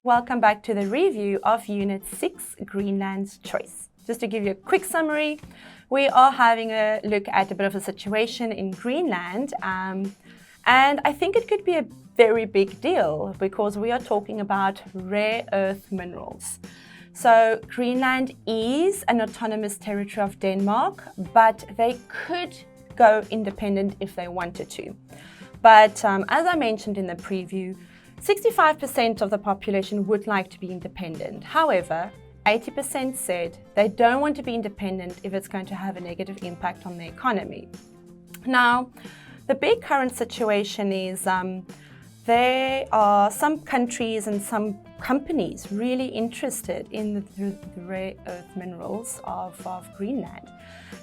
Welcome back to the review of Unit 6, Greenland's Choice. Just to give you a quick summary, we are having a look at a bit of a situation in Greenland, and I think it could be a very big deal because we are talking about rare earth minerals. So Greenland is an autonomous territory of Denmark, but they could go independent if they wanted to. But as I mentioned in the preview, 65% of the population would like to be independent. However, 80% said they don't want to be independent if it's going to have a negative impact on the economy. Now, the big current situation is there are some countries and some companies really interested in the rare earth minerals of Greenland.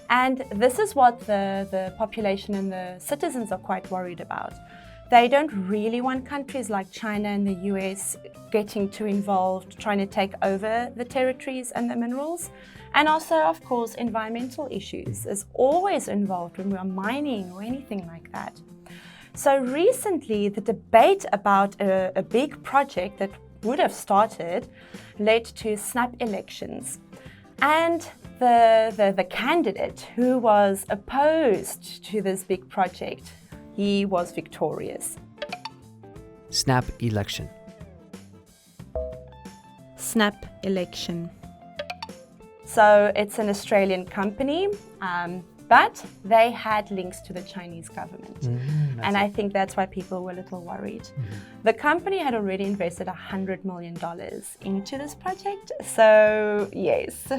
And this is what the population and the citizens are quite worried about. They don't really want countries like China and the US getting too involved, trying to take over the territories and the minerals. And also, of course, environmental issues is always involved when we are mining or anything like that. So recently, the debate about a big project that would have started led to snap elections. And the candidate who was opposed to this big project, he was victorious. Snap election. Snap election. So it's an Australian company, but they had links to the Chinese government. And I think that's why people were a little worried. The company had already invested $100 million into this project. So yes,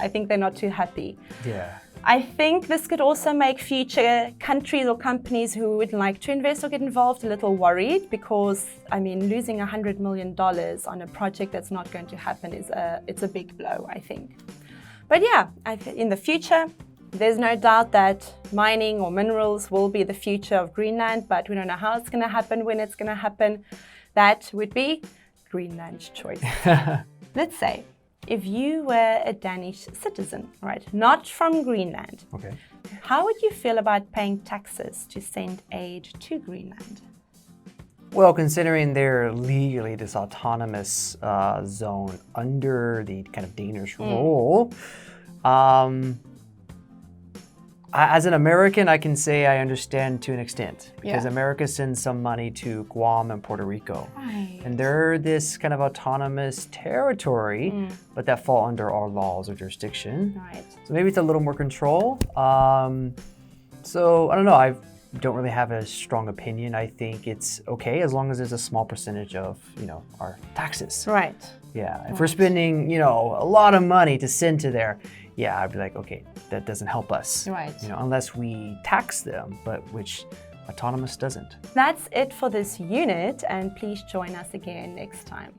I think they're not too happy. Yeah. I think this could also make future countries or companies who would like to invest or get involved a little worried because, I mean, losing $100 million on a project that's not going to happen it's a big blow, I think. But yeah, in the future, there's no doubt that mining or minerals will be the future of Greenland, but we don't know how it's going to happen, when it's going to happen. That would be Greenland's choice. Let's say, if you were a Danish citizen, right, not from Greenland, Okay. how would you feel about paying taxes to send aid to Greenland? Well, considering they're legally this autonomous zone under the kind of Danish rule, as an American, I can say I understand to an extent because America sends some money to Guam and Puerto Rico. Right. And they're this kind of autonomous territory, but that fall under our laws or jurisdiction. Right. So maybe it's a little more control. So I don't know. I don't really have a strong opinion. I think it's okay as long as there's a small percentage of, our taxes. Right. Yeah. If we're spending, a lot of money to send to there, yeah, I'd be like, okay, that doesn't help us. Right. Unless we tax them, but which autonomous doesn't. That's it for this unit, and please join us again next time.